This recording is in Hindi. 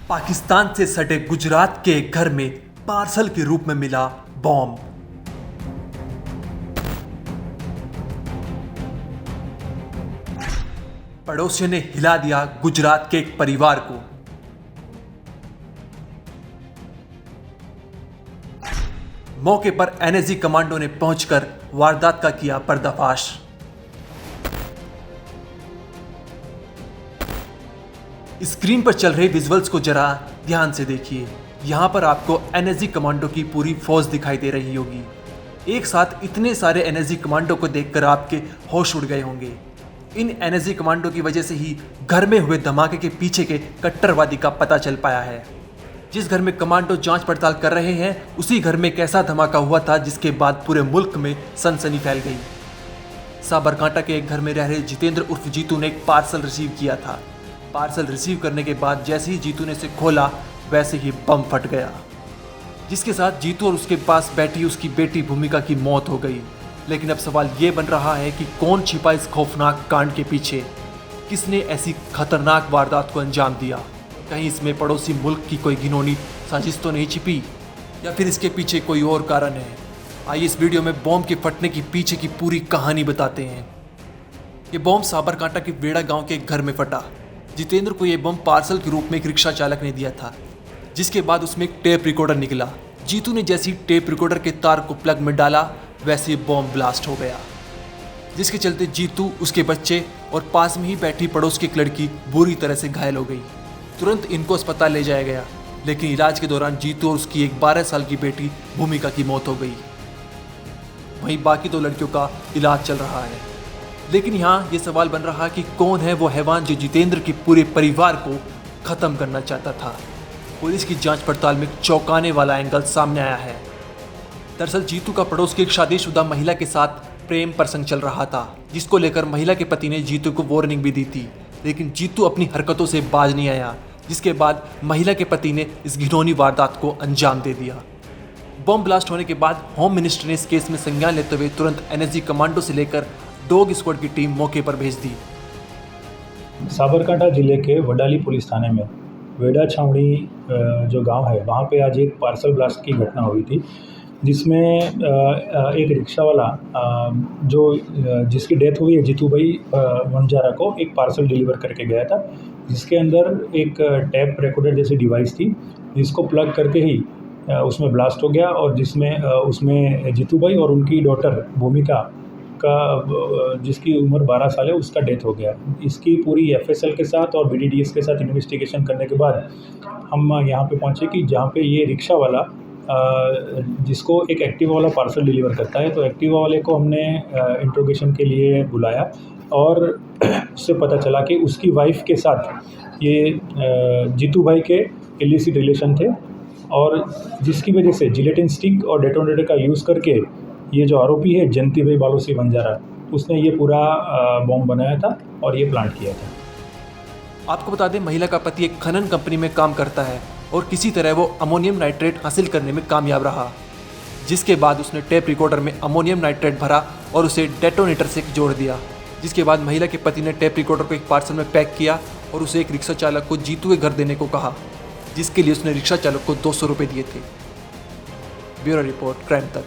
पाकिस्तान से सटे गुजरात के एक घर में पार्सल के रूप में मिला बॉम्ब। पड़ोसियों ने हिला दिया गुजरात के एक परिवार को। मौके पर एनएसजी कमांडो ने पहुंचकर वारदात का किया पर्दाफाश। स्क्रीन पर चल रहे विजुअल्स को जरा ध्यान से देखिए। यहां पर आपको एनएसजी कमांडो की पूरी फौज दिखाई दे रही होगी। एक साथ इतने सारे एनएसजी कमांडो को देखकर आपके होश उड़ गए होंगे। इन एनएसजी कमांडो की वजह से ही घर में हुए धमाके के पीछे के कट्टरवादी का पता चल पाया है। जिस घर में कमांडो जांच पड़ताल कर रहे हैं, उसी घर में एक ऐसा धमाका हुआ था जिसके बाद पूरे मुल्क में सनसनी फैल गई। साबरकांठा के एक घर में रह रहे जितेंद्र उर्फ जीतू ने एक पार्सल रिसीव किया था। पार्सल रिसीव करने के बाद जैसे ही जीतू ने इसे खोला, वैसे ही बम फट गया, जिसके साथ जीतू और उसके पास बैठी उसकी बेटी भूमिका की मौत हो गई। लेकिन अब सवाल ये बन रहा है कि कौन छिपा इस खौफनाक कांड के पीछे? किसने ऐसी खतरनाक वारदात को अंजाम दिया? कहीं इसमें पड़ोसी मुल्क की कोई घिनौनी साजिश तो नहीं छिपी, या फिर इसके पीछे कोई और कारण है? आइए इस वीडियो में बॉम्ब के फटने की पीछे की पूरी कहानी बताते हैं। ये बॉम्ब साबरकांठा के वेड़ा गांव के एक घर में फटा। जितेंद्र को यह बम पार्सल के रूप में एक रिक्शा चालक ने दिया था, जिसके बाद उसमें एक टेप रिकॉर्डर निकला। जीतू ने जैसे ही टेप रिकॉर्डर के तार को प्लग में डाला, वैसे ही बॉम्ब ब्लास्ट हो गया, जिसके चलते जीतू, उसके बच्चे और पास में ही बैठी पड़ोस की एक लड़की बुरी तरह से घायल हो गई। तुरंत इनको अस्पताल ले जाया गया, लेकिन इलाज के दौरान जीतू और उसकी एक 12 साल की बेटी भूमिका की मौत हो गई। वहीं बाकी 2 लड़कियों का इलाज चल रहा है। लेकिन यहाँ ये सवाल बन रहा कि कौन है वो हैवान जो जितेंद्र के पूरे परिवार को खत्म करना चाहता था? पुलिस की जांच पड़ताल में चौंकाने वाला एंगल सामने आया है। दरअसल जीतू का पड़ोस की एक शादीशुदा महिला के साथ प्रेम प्रसंग चल रहा था, जिसको लेकर महिला के पति ने जीतू को वार्निंग भी दी थी, लेकिन जीतू अपनी हरकतों से बाज नहीं आया, जिसके बाद महिला के पति ने इस घिनौनी वारदात को अंजाम दे दिया। बम ब्लास्ट होने के बाद होम मिनिस्टर ने इस केस में संज्ञान लेते हुए तुरंत एनएसजी कमांडो से लेकर डॉग स्क्वाड की टीम मौके पर भेज दी। साबरकांठा जिले के वडाली पुलिस थाने में वेड़ा छावनी जो गांव है, वहां पे आज एक पार्सल ब्लास्ट की घटना हुई थी, जिसमें एक रिक्शा वाला जिसकी डेथ हुई है, जीतू भाई वंजारा को एक पार्सल डिलीवर करके गया था, जिसके अंदर एक टैप रिकॉर्डर जैसी डिवाइस थी, जिसको प्लग करके ही उसमें ब्लास्ट हो गया, और उसमें जीतू भाई और उनकी डॉटर भूमिका का, जिसकी उम्र 12 साल है, उसका डेथ हो गया। इसकी पूरी एफएसएल के साथ और बीडीडीएस के साथ इन्वेस्टिगेशन करने के बाद हम यहाँ पे पहुँचे कि जहाँ पे ये रिक्शा वाला जिसको एक एक्टिवा वाला पार्सल डिलीवर करता है, तो एक्टिवा वाले को हमने इंट्रोगेशन के लिए बुलाया, और उससे पता चला कि उसकी वाइफ के साथ ये जीतू भाई के इलिसिट रिलेशन थे, और जिसकी वजह से जिलेटिन स्टिक और डेटोनेटर का यूज़ करके ये जो आरोपी है जयंती भाई बालोसी वंजारा, उसने ये पूरा बॉम्ब बनाया था और ये प्लांट किया था। आपको बता दें, महिला का पति एक खनन कंपनी में काम करता है और किसी तरह वो अमोनियम नाइट्रेट हासिल करने में कामयाब रहा, जिसके बाद उसने टेप रिकॉर्डर में अमोनियम नाइट्रेट भरा और उसे डेटोनेटर से जोड़ दिया। जिसके बाद महिला के पति ने टेप रिकॉर्डर को एक पार्सल में पैक किया और उसे एक रिक्शा चालक को जीतू के घर देने को कहा, जिसके लिए उसने रिक्शा चालक को 200 रुपये दिए थे। ब्यूरो रिपोर्ट, क्राइम तक।